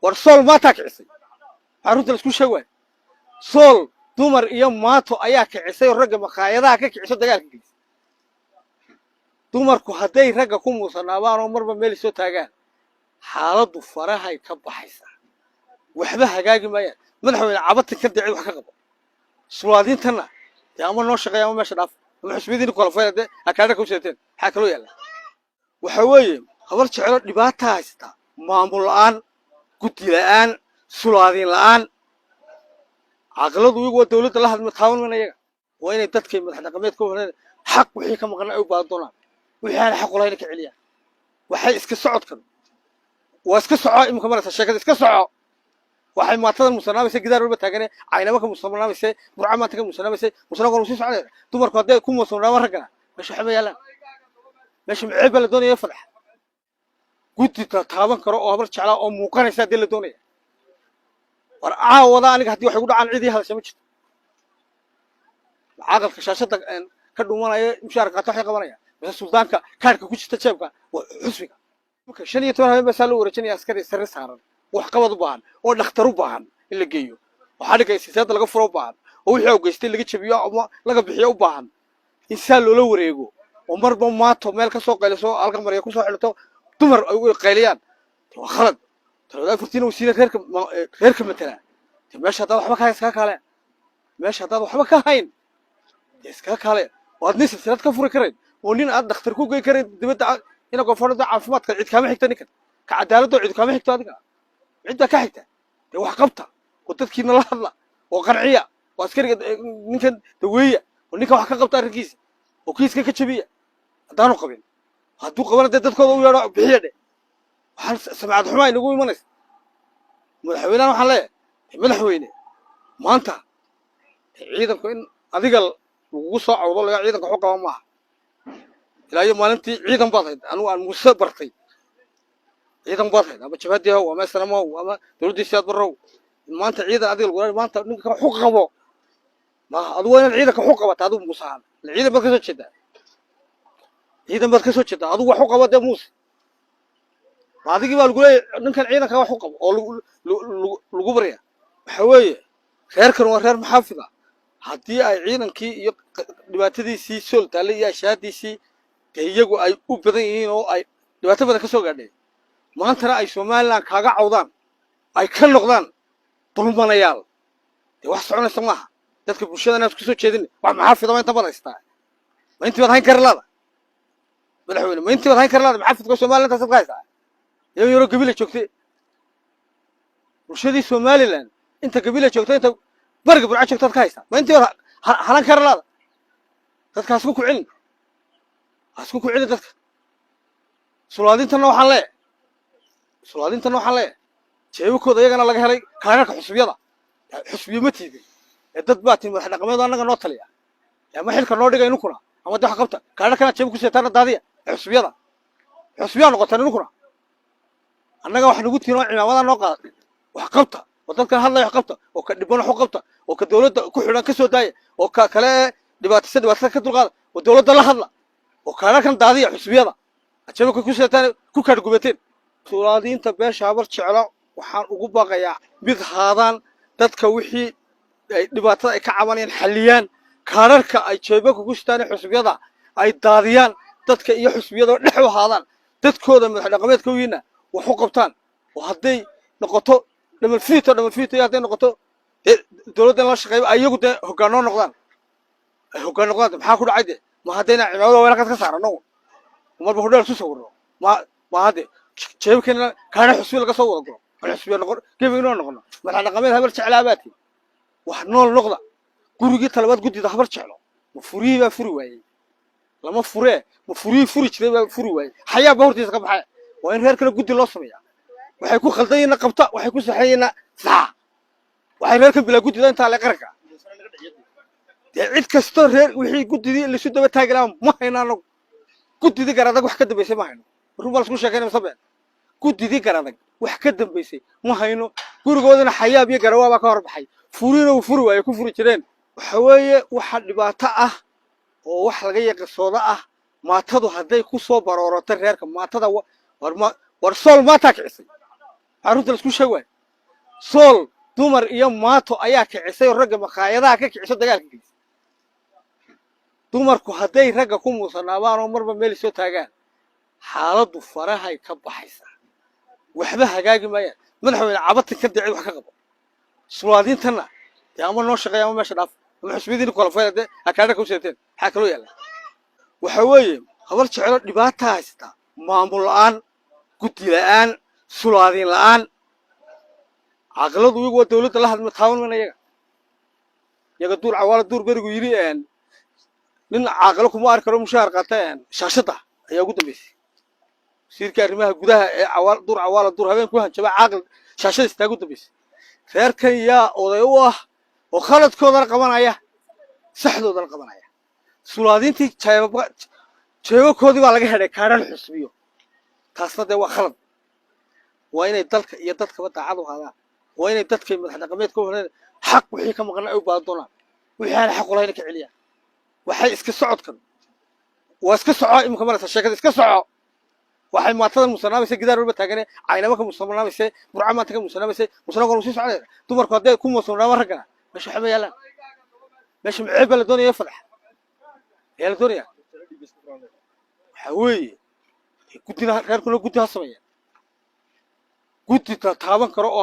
ورسول ما تكعسي عروت الاسكو شوي صول دمر iyo maato ayaa kicisay ragga maqaayadaha ka kiciso dagaalka dumarku haday ragga ku muusanaabaan oo marba meel soo taagaan xaaladu farahay ka baxaysa waxba hagaagi maayaan madaxweyne cabadta ka dicay wax ka qabo suwaadintana ama noo shaqeeyaan meesha dhaaf ama xisbiyiin kala fayda akaada ku seeteen waxa kale yaala waxa weeye habar jecel dhibaato haysta maamul la'aan guddi la'aan suwaadin la'aan aqladu iyagu dawladda la hadma taawan manayaga waa inay dadkay madax dhaqameedka horeen xaq wixii ka maqan ay u baahdonaan wixii aan xaq u lahayn ka celiya waxay iska socodkan waa iska soco imka marasa sheekada iska soco waxay maatada musanaabay gidaar walba taagane aynaba ka musanaabay burcamaanta ka musanaabay musanaabay si socday dumarku haday ku musanaabay ragana meesha xaba yaalan meesha macib la doonayo fadx guddi taaban karo oo habar jecel oo muuqanaysa dil la doonayo war aawada aniga hadii wax ugu dhacaan cidii hadashay ma jirto aqalka shaashada ka dhumanaya mushaar qaato wax qabanaya bas suldaanka kaarka ku jirta jeebka xusbiga marka 15 habeen bas loo wareejinaya askari sare saaran wax qabad u baahan oo dhakhtar u baahan in la geeyo waxa dhigay siyaasad laga furo u baahan oo wixii uu geystay laga jabiyo ama laga bixiyo u baahan insa loo wareego oo marba maato meel ka soo qayliso halka mariyo ku soo xilto dumar ay u qayliyaan waa khalad ترى فرتين وسيلة غير مثلا ماشي هذا وحبك هاي إسكاك عليه ماشي هذا وحبك هاين إسكاك عليه وأدني سلسلة كفر كرين ولين أد دختركوا جاي كرين دبت هنا كفر ده عفمات عيد كام حكتة نكت كعدالة ده عيد كام حكتة هذا عيد كحكتة ده وحقبته وتذكير الله الله وقرعية وأسكر ممكن دوية ونيك وحقبته الرجيز وكيس كشبيه دانو قبل هادو قبل ده تذكروا ويا بحيده سمعت حماي نقول منس مدحوينه waxaan leeyahay madaxweyne maanta ciidanku in adiga ugu soo cawdo laga ciidanka xoqaba ma aha ilaayo maalintii ciidan baad anu aan muuse bartay ciidan baad ama jabadiyo waa meesana ama dawladdiisa barrow maanta ciidan adiga lagu maanta ninka xoqabo ma adu waa ciidanka xoqabata adu muusaan ciidan baad ka soo jeeda adu wax xoqabada muuse هذيك بقى الجولة نمكن عيدا كوا حقب أو لجبرية حويه خير كانوا خير محافظة هدي عيدا كي دبعتي سي سول تالي يا شادي سي كيجوا أي أوبرين أو أي دبعتي بدك سوق عليه ما أنت رأي سومال لك حاجة عوضان أي كل نقدان طلب منيال واحد عنا سماها تذكر بشدة ناس كسر شدين ومحافظة ما أنت بدك استع ما أنت بدك هاي كرلادة بالحوله ما أنت بدك هاي كرلادة محافظة سومال أنت تبغى يورو قبيلة شوكتي وشدي سومالي لان انت قبيلة شوكتي انت برق برعا شوكتات كايسة ما انت حلان كارلادا تدك هاسكوكو علم تدك سولادين تنو حالي شايوكو دايقنا لغا هلي كارناك حسبيادا حسبيا متيدي dad baa tin madax dhaqameed anaga noo taliya ama xilka noo dhigay inuu kuna ama wax qabta kaarnaka jeeb ku seetaan daadiya xusbiya noqotaan inuu kuna annaga wax nagu tiino ciidamada noo qaad wax qabta wadadka hadlay wax qabta oo ka dhibano wax qabta oo ka dawladda ku xidhan ka soo daaya oo ka kale dhibaatada ka dulqaad oo dawladda la hadla oo kaana kan daadiya xusbiyada ajabka ku seetaan ku kar gubateen suuraadiinta beesha habar jeclo waxaan ugu baaqayaa mid haadaan dadka wixii dhibaatada ay ka cabanayaan xaliyaan kaararka ay jeebabka ku sitaan xusbiyada ay daadiyaan dadka iyo xusbiyada dhex u haadaan dadkooda madax dhaqameedka wiina wax u qabtaan oo haday noqoto dhamal fiito haday noqoto dawladda la shaqeeyo ayagu hogaano noqdaan maxaa ku dhacay ma hadayna ciidamada weelka ka saarano marba hodheer soo sawirno ma hade jeebkeena kaana xusbiga laga soo wada galo xusbiga noqon geebino noqono madax dhaqameed habar jeclaabaati wax nool noqda gurigii talabaad gudida habar jeclo ma furiiba furi waayay lama furee ma furi jiray baa furi waayay xayaa ba hortiisa ka baxay waa in reer kale gudi loo sameeyaa waxay ku khaldayna qabta waxay ku saxayna saa waxay reer ka bila gudida inta la qarka cid kasto reer wixii gudidii la soo daba taageeraan ma haynaano gudidii garadag wax ka dambeysay ma hayno ruubaal isku sheekeynaa sabab gudidii garadag wax ka dambeysay ma hayno gurigoodana xayaa biyo garawaaba ka hor baxay furiina uu furi waayay ku furi jireen waxa weeye waxa dhibaato ah oo wax laga yaqsooda ah maatadu haday ku soo baroorata reerka maatada war sool ma taakisay عروض الاسكو شوي صول دمر إيام ماتو أيا كعسي الرجع مخايدا كعسي دجال dumarku hadday ragga ku muusanaabaan oo marba meel soo taagaan xaaladdu farahay ka baxaysaa waxba hagaagi maayaan madaxweyne cabadta ka dicay wax ka qabo suwaadintana ama noo shaqeeya ama meesha dhaaf ama xisbiyiin kala fayda akaada ku seeteen waxa kale yaala waxa weeye habar jecel dhibaato haysta maamul la'aan guddi la'aan suwaadin la'aan aqladu iyagu dawladda la hadma taawan manayaga yaga duur cawaala duur barigu yiri nin caaqilo kuma arki karo mushaar qaateen shaashada ayaa ugu dambeysay wasiirka arrimaha gudaha ee cawaala duur habeen ku hanjaba caaqil shaashada istaagu dambeysay reerkan yaa oday u ah oo khaladkoodana qabanaya saxdoodana qabanaya sulaadintii jeebakoodii baa laga helay kaadhan xusbiyo taasna dee waa khalad waa inay dalka iyo dadkaba daacad u haadaan waa inay dadkay madax dhaqameed ka horeen xaq wixii ka maqan ay u baahan doonaan wixii aan xaq u lahayn ka celiyaan waxay iska socodkan waa iska soco imka maraysa sheekada iska soco waxay maatada musanaabay gidaar walba taagan aynaba ka musanaabay burcamaanta ka musanaabay musanaabay oo sii socday dumarku haday ku musanaabay ragga meesha xaba yaalan meesha macib la doonaya fadax yaa la doonaya haweey gudina reerkuna gudina sameeya gudita taaban karo oo